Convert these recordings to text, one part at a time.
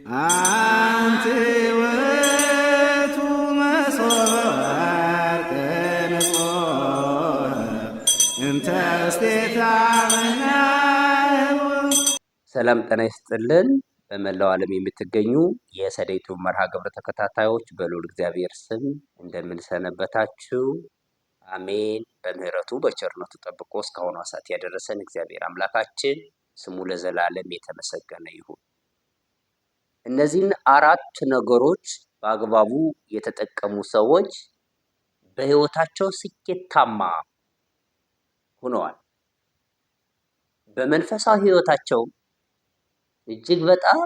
አንቲ ውእቱ መሶበ ወርቅ ንጹሕ እንተ እስቴታ ሰላም ጤና ይስጥልን። በመላው ዓለም የምትገኙ የሰደይቱ መርሃ ግብር ተከታታዮች በልዑል እግዚአብሔር ስም እንደምንሰነበታችሁ አሜን። በምህረቱ በቸርነቱ ጠብቆ እስካሁኗ ሰዓት ያደረሰን እግዚአብሔር አምላካችን ስሙ ለዘላለም የተመሰገነ ይሁን። እነዚህን አራት ነገሮች በአግባቡ የተጠቀሙ ሰዎች በሕይወታቸው ስኬታማ ሆነዋል። በመንፈሳዊ ሕይወታቸው እጅግ በጣም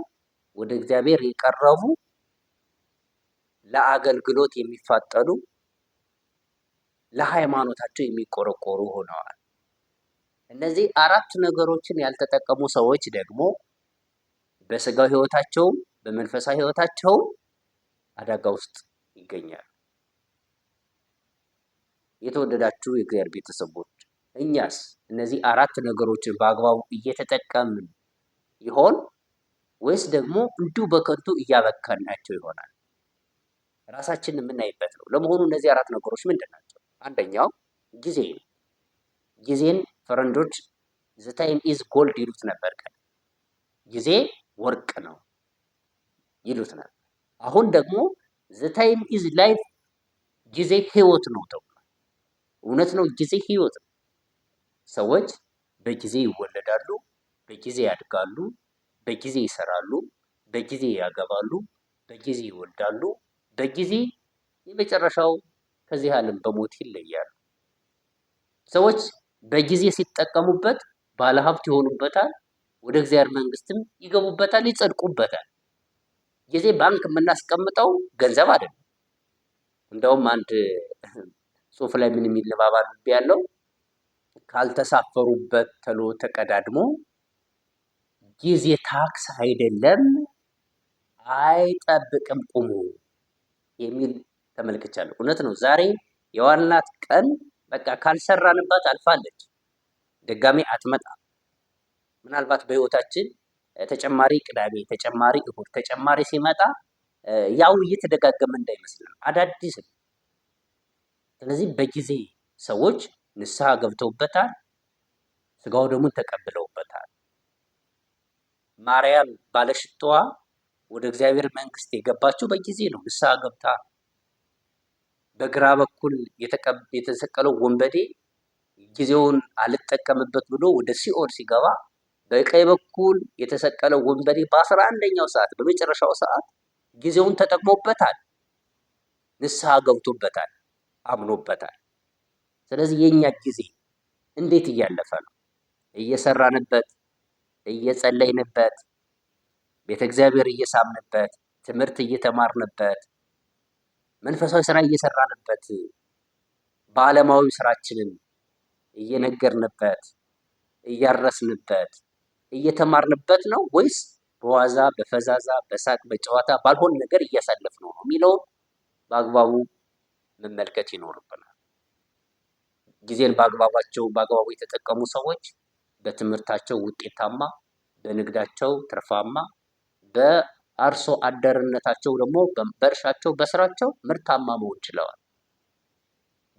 ወደ እግዚአብሔር የቀረቡ፣ ለአገልግሎት የሚፋጠኑ፣ ለሃይማኖታቸው የሚቆረቆሩ ሆነዋል። እነዚህ አራት ነገሮችን ያልተጠቀሙ ሰዎች ደግሞ በስጋዊ ሕይወታቸውም በመንፈሳዊ ሕይወታቸውም አደጋ ውስጥ ይገኛሉ። የተወደዳችሁ የእግዚአብሔር ቤተሰቦች እኛስ እነዚህ አራት ነገሮችን በአግባቡ እየተጠቀምን ይሆን ወይስ ደግሞ እንዲሁ በከንቱ እያበከናቸው ይሆናል? ራሳችንን የምናይበት ነው። ለመሆኑ እነዚህ አራት ነገሮች ምንድን ናቸው? አንደኛው ጊዜ ነው። ጊዜን ፈረንጆች ዘ ታይም ኢዝ ጎልድ ይሉት ነበር። ጊዜ ወርቅ ነው ይሉት ነበር። አሁን ደግሞ ዘ ታይም ኢዝ ላይፍ፣ ጊዜ ህይወት ነው ተብሏል። እውነት ነው፣ ጊዜ ህይወት ነው። ሰዎች በጊዜ ይወለዳሉ፣ በጊዜ ያድጋሉ፣ በጊዜ ይሰራሉ፣ በጊዜ ያገባሉ፣ በጊዜ ይወልዳሉ፣ በጊዜ የመጨረሻው ከዚህ ዓለም በሞት ይለያሉ። ሰዎች በጊዜ ሲጠቀሙበት ባለሀብት ይሆኑበታል፣ ወደ እግዚአብሔር መንግስትም ይገቡበታል፣ ይጸድቁበታል። ጊዜ ባንክ የምናስቀምጠው ገንዘብ አይደለም። እንደውም አንድ ጽሑፍ ላይ ምን የሚል ንባብ ያለው ካልተሳፈሩበት ተሎ ተቀዳድሞ ጊዜ ታክስ አይደለም አይጠብቅም ቁሙ የሚል ተመልክቻለሁ። እውነት ነው። ዛሬ የዋልናት ቀን በቃ ካልሰራንባት አልፋለች፣ ድጋሜ አትመጣም። ምናልባት በህይወታችን ተጨማሪ ቅዳሜ፣ ተጨማሪ እሁድ፣ ተጨማሪ ሲመጣ ያው እየተደጋገመ እንዳይመስልን አዳዲስ ነው። ስለዚህ በጊዜ ሰዎች ንስሐ ገብተውበታል፣ ስጋው ደግሞ ተቀብለውበታል። ማርያም ባለሽቷዋ ወደ እግዚአብሔር መንግስት የገባችው በጊዜ ነው። ንስሐ ገብታ በግራ በኩል የተሰቀለው ወንበዴ ጊዜውን አልጠቀምበት ብሎ ወደ ሲኦል ሲገባ፣ በቀኝ በኩል የተሰቀለው ወንበዴ በ11ኛው ሰዓት በመጨረሻው ሰዓት ጊዜውን ተጠቅሞበታል፣ ንስሐ ገብቶበታል፣ አምኖበታል። ስለዚህ የኛ ጊዜ እንዴት እያለፈ ነው? እየሰራንበት፣ እየጸለይንበት፣ ቤተ እግዚአብሔር እየሳምንበት፣ ትምህርት እየተማርንበት፣ መንፈሳዊ ስራ እየሰራንበት፣ በዓለማዊ ስራችንን እየነገርንበት፣ እያረስንበት፣ እየተማርንበት ነው ወይስ በዋዛ በፈዛዛ በሳቅ በጨዋታ ባልሆን ነገር እያሳለፍነው ነው የሚለውን በአግባቡ መመልከት ይኖርብናል። ጊዜን በአግባቡ የተጠቀሙ ሰዎች በትምህርታቸው ውጤታማ፣ በንግዳቸው ትርፋማ፣ በአርሶ አደርነታቸው ደግሞ በእርሻቸው በስራቸው ምርታማ መሆን ችለዋል።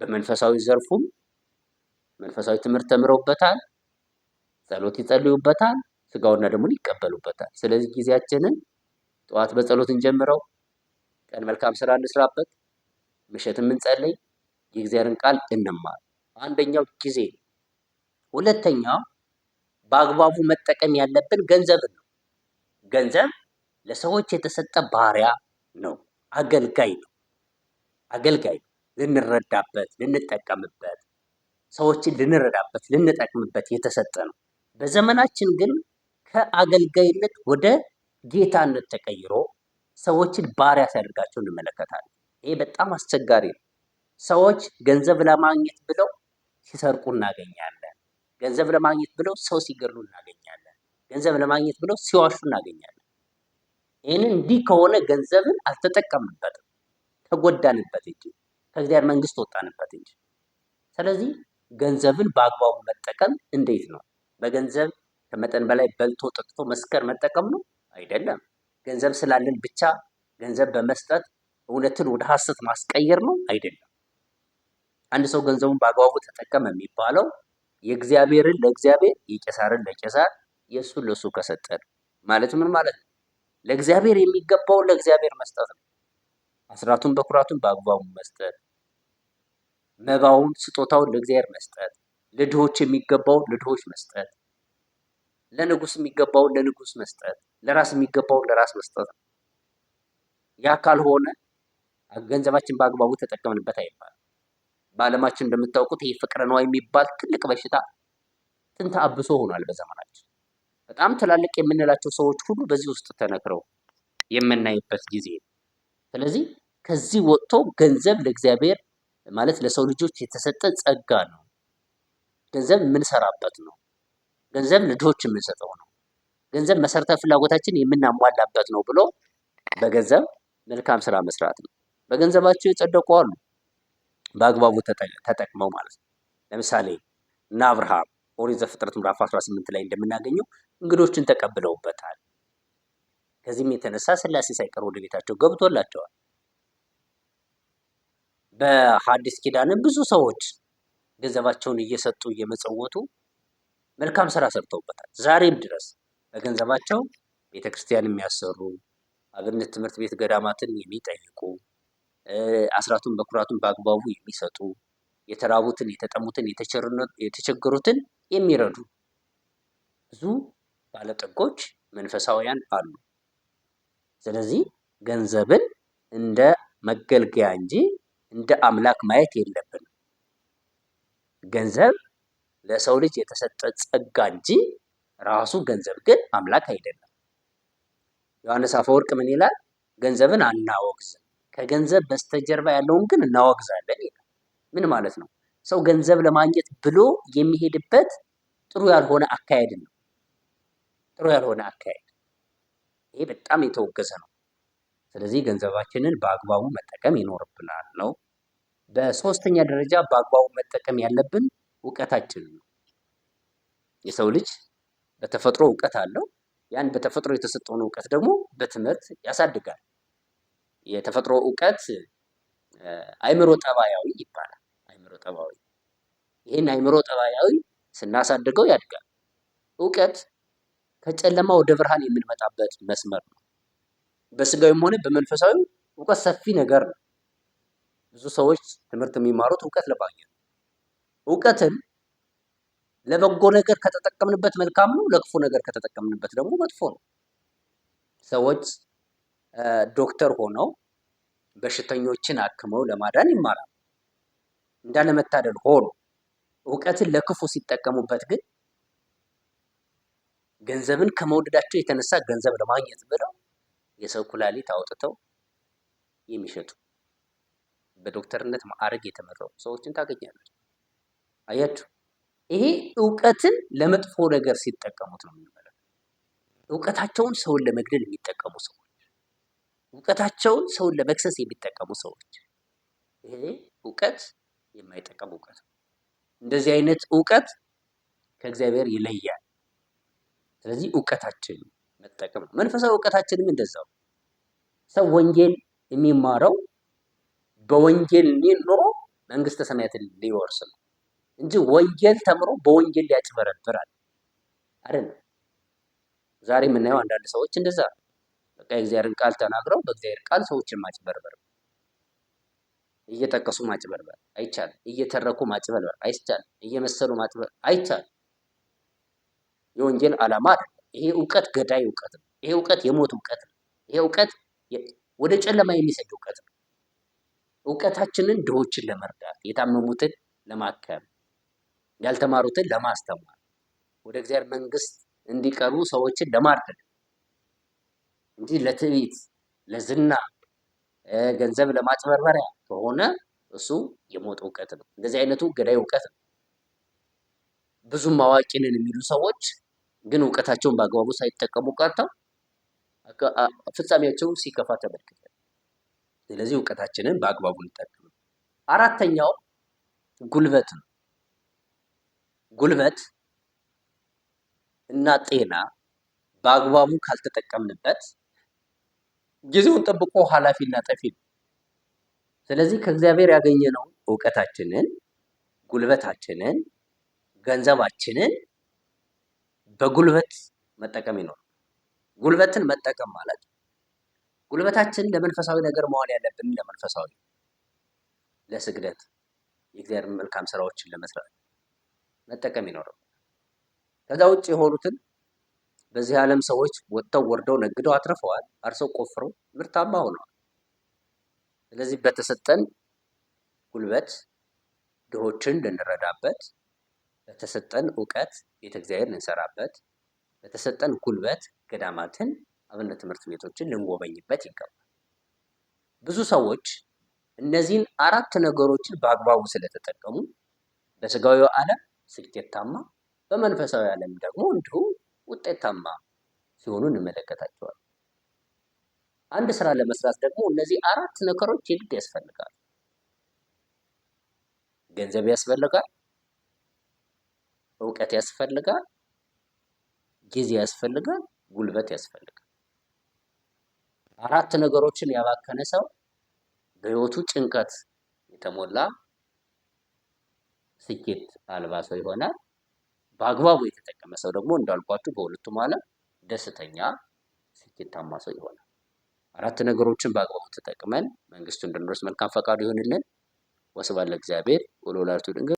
በመንፈሳዊ ዘርፉም መንፈሳዊ ትምህርት ተምረውበታል፣ ጸሎት ይጸልዩበታል፣ ስጋውና ደግሞ ይቀበሉበታል። ስለዚህ ጊዜያችንን ጠዋት በጸሎት እንጀምረው፣ ቀን መልካም ስራ እንስራበት፣ ምሽት እንጸልይ፣ የእግዚአብሔርን ቃል እንማር። አንደኛው ጊዜ ነው። ሁለተኛው በአግባቡ መጠቀም ያለብን ገንዘብን ነው። ገንዘብ ለሰዎች የተሰጠ ባሪያ ነው፣ አገልጋይ ነው። ልንረዳበት፣ ልንጠቀምበት፣ ሰዎችን ልንረዳበት፣ ልንጠቅምበት የተሰጠ ነው። በዘመናችን ግን ከአገልጋይነት ወደ ጌታነት ተቀይሮ ሰዎችን ባሪያ ሲያደርጋቸው እንመለከታለን። ይሄ በጣም አስቸጋሪ ነው። ሰዎች ገንዘብ ለማግኘት ብለው ሲሰርቁ እናገኛለን። ገንዘብ ለማግኘት ብለው ሰው ሲገድሉ እናገኛለን። ገንዘብ ለማግኘት ብለው ሲዋሹ እናገኛለን። ይህንን እንዲህ ከሆነ ገንዘብን አልተጠቀምንበትም፣ ተጎዳንበት እንጂ ከእግዚአብሔር መንግስት ወጣንበት እንጂ። ስለዚህ ገንዘብን በአግባቡ መጠቀም እንዴት ነው? በገንዘብ ከመጠን በላይ በልቶ ጠጥቶ መስከር መጠቀም ነው? አይደለም። ገንዘብ ስላለን ብቻ ገንዘብ በመስጠት እውነትን ወደ ሐሰት ማስቀየር ነው አይደለም። አንድ ሰው ገንዘቡን በአግባቡ ተጠቀመ የሚባለው የእግዚአብሔርን ለእግዚአብሔር የቄሳርን ለቄሳር የእሱን ለእሱ ከሰጠ ነው። ማለት ምን ማለት ነው? ለእግዚአብሔር የሚገባውን ለእግዚአብሔር መስጠት ነው። አስራቱን በኩራቱን በአግባቡ መስጠት፣ መባውን ስጦታውን ለእግዚአብሔር መስጠት፣ ለድሆች የሚገባውን ለድሆች መስጠት፣ ለንጉስ የሚገባውን ለንጉስ መስጠት፣ ለራስ የሚገባውን ለራስ መስጠት ነው። ያ ካልሆነ ገንዘባችን በአግባቡ ተጠቀምንበት አይባልም። በዓለማችን እንደምታውቁት ይህ ፍቅረ ነዋይ የሚባል ትልቅ በሽታ ጥንተ አብሶ ሆኗል በዘመናችን። በጣም ትላልቅ የምንላቸው ሰዎች ሁሉ በዚህ ውስጥ ተነክረው የምናይበት ጊዜ ነው። ስለዚህ ከዚህ ወጥቶ ገንዘብ ለእግዚአብሔር ማለት ለሰው ልጆች የተሰጠ ጸጋ ነው። ገንዘብ የምንሰራበት ነው። ገንዘብ ለድሆች የምንሰጠው ነው። ገንዘብ መሰረታዊ ፍላጎታችን የምናሟላበት ነው ብሎ በገንዘብ መልካም ስራ መስራት ነው። በገንዘባቸው የጸደቁ አሉ፣ በአግባቡ ተጠቅመው ማለት ነው። ለምሳሌ እነ አብርሃም ኦሪት ዘፍጥረት ምዕራፍ 18 ላይ እንደምናገኘው እንግዶችን ተቀብለውበታል። ከዚህም የተነሳ ሥላሴ ሳይቀር ወደ ቤታቸው ገብቶላቸዋል። በሐዲስ ኪዳንም ብዙ ሰዎች ገንዘባቸውን እየሰጡ እየመጸወቱ መልካም ስራ ሰርተውበታል። ዛሬም ድረስ በገንዘባቸው ቤተክርስቲያን የሚያሰሩ፣ አብነት ትምህርት ቤት ገዳማትን የሚጠይቁ፣ አስራቱን በኩራቱን በአግባቡ የሚሰጡ፣ የተራቡትን፣ የተጠሙትን፣ የተቸገሩትን የሚረዱ ብዙ ባለጠጎች መንፈሳውያን አሉ። ስለዚህ ገንዘብን እንደ መገልገያ እንጂ እንደ አምላክ ማየት የለብንም። ገንዘብ ለሰው ልጅ የተሰጠ ጸጋ እንጂ ራሱ ገንዘብ ግን አምላክ አይደለም። ዮሐንስ አፈወርቅ ምን ይላል? ገንዘብን አናወግዝም፣ ከገንዘብ በስተጀርባ ያለውን ግን እናወግዛለን ይላል። ምን ማለት ነው? ሰው ገንዘብ ለማግኘት ብሎ የሚሄድበት ጥሩ ያልሆነ አካሄድ ነው። ጥሩ ያልሆነ አካሄድ፣ ይሄ በጣም የተወገዘ ነው። ስለዚህ ገንዘባችንን በአግባቡ መጠቀም ይኖርብናል ነው። በሶስተኛ ደረጃ በአግባቡ መጠቀም ያለብን እውቀታችን ነው። የሰው ልጅ በተፈጥሮ እውቀት አለው። ያን በተፈጥሮ የተሰጠውን እውቀት ደግሞ በትምህርት ያሳድጋል። የተፈጥሮ እውቀት አእምሮ ጠባያዊ ይባላል። አእምሮ ጠባያዊ፣ ይህን አእምሮ ጠባያዊ ስናሳድገው ያድጋል። እውቀት ከጨለማ ወደ ብርሃን የምንመጣበት መስመር ነው። በስጋዊም ሆነ በመንፈሳዊ እውቀት ሰፊ ነገር ነው። ብዙ ሰዎች ትምህርት የሚማሩት እውቀት ለማግኘት ነው። እውቀትን ለበጎ ነገር ከተጠቀምንበት መልካም ነው፣ ለክፉ ነገር ከተጠቀምንበት ደግሞ መጥፎ ነው። ሰዎች ዶክተር ሆነው በሽተኞችን አክመው ለማዳን ይማራሉ። እንዳለመታደል ሆኖ እውቀትን ለክፉ ሲጠቀሙበት ግን ገንዘብን ከመውደዳቸው የተነሳ ገንዘብ ለማግኘት ብለው የሰው ኩላሊት አውጥተው የሚሸጡ በዶክተርነት ማዕረግ የተመረቁ ሰዎችን ታገኛላችሁ። አያችሁ፣ ይሄ እውቀትን ለመጥፎ ነገር ሲጠቀሙት ነው የምንመለከተው። እውቀታቸውን ሰውን ለመግደል የሚጠቀሙ ሰዎች፣ እውቀታቸውን ሰውን ለመክሰስ የሚጠቀሙ ሰዎች፣ ይሄ እውቀት የማይጠቀም እውቀት ነው። እንደዚህ አይነት እውቀት ከእግዚአብሔር ይለያል። ስለዚህ እውቀታችን መጠቀም ነው። መንፈሳዊ እውቀታችንም እንደዛው። ሰው ወንጌል የሚማረው በወንጌል ኖሮ መንግስተ ሰማያትን ሊወርስ ነው እንጂ ወንጌል ተምሮ በወንጌል ሊያጭበረብራል አይደለም። ዛሬ የምናየው አንዳንድ ሰዎች እንደዛ በቃ የእግዚአብሔርን ቃል ተናግረው በእግዚአብሔር ቃል ሰዎችን ማጭበርበር፣ እየጠቀሱ ማጭበርበር አይቻልም። እየተረኩ ማጭበርበር አይቻልም። እየመሰሉ ማጭበርበር አይቻልም። የወንጌል ዓላማ አይደለም። ይሄ እውቀት ገዳይ እውቀት ነው። ይሄ እውቀት የሞት እውቀት ነው። ይሄ እውቀት ወደ ጨለማ የሚሰድ እውቀት ነው። እውቀታችንን ድሆችን ለመርዳት፣ የታመሙትን ለማከም፣ ያልተማሩትን ለማስተማር፣ ወደ እግዚአብሔር መንግስት እንዲቀርቡ ሰዎችን ለማድረግ እንጂ ለትዕቢት፣ ለዝና፣ ገንዘብ ለማጭበርበሪያ ከሆነ እሱ የሞት እውቀት ነው። እንደዚህ አይነቱ ገዳይ እውቀት ነው። ብዙም አዋቂ ነን የሚሉ ሰዎች ግን እውቀታቸውን በአግባቡ ሳይጠቀሙ ቀርተው ፍጻሜያቸው ሲከፋ ተመልክተናል። ስለዚህ እውቀታችንን በአግባቡ እንጠቀም። አራተኛው ጉልበት ነው። ጉልበት እና ጤና በአግባቡ ካልተጠቀምንበት ጊዜውን ጠብቆ ኃላፊና ጠፊ ነው። ስለዚህ ከእግዚአብሔር ያገኘነው እውቀታችንን፣ ጉልበታችንን፣ ገንዘባችንን በጉልበት መጠቀም ይኖር። ጉልበትን መጠቀም ማለት ጉልበታችን ለመንፈሳዊ ነገር መዋል ያለብን ለመንፈሳዊ፣ ለስግደት፣ የእግዚአብሔር መልካም ስራዎችን ለመስራት መጠቀም ይኖርም። ከዛ ውጭ የሆኑትን በዚህ ዓለም ሰዎች ወጥተው ወርደው ነግደው አትርፈዋል፣ አርሰው ቆፍረው ምርታማ ሆነዋል። ስለዚህ በተሰጠን ጉልበት ድሆችን ልንረዳበት፣ በተሰጠን እውቀት ቤተ እግዚአብሔር ልንሰራበት፣ በተሰጠን ጉልበት ገዳማትን፣ አብነት ትምህርት ቤቶችን ልንጎበኝበት ይገባል። ብዙ ሰዎች እነዚህን 4 ነገሮችን በአግባቡ ስለተጠቀሙ በስጋዊ ዓለም ስኬታማ፣ በመንፈሳዊ ዓለም ደግሞ እንዲሁ ውጤታማ ሲሆኑ እንመለከታቸዋለን። አንድ ስራ ለመስራት ደግሞ እነዚህ 4 ነገሮች የግድ ያስፈልጋል። ገንዘብ ያስፈልጋል፣ እውቀት ያስፈልጋል፣ ጊዜ ያስፈልጋል፣ ጉልበት ያስፈልጋል። 4 ነገሮችን ያባከነ ሰው በህይወቱ ጭንቀት የተሞላ ስኬት አልባ ሰው ይሆናል። በአግባቡ የተጠቀመ ሰው ደግሞ እንዳልኳችሁ በሁለቱም ዓለም ደስተኛ ስኬታማ ሰው ይሆናል። 4 ነገሮችን በአግባቡ ተጠቅመን መንግስቱን እንድንወርስ መልካም ፈቃዱ ይሆንልን። ወስብሐት ለእግዚአብሔር ወለወላዲቱ ድንግል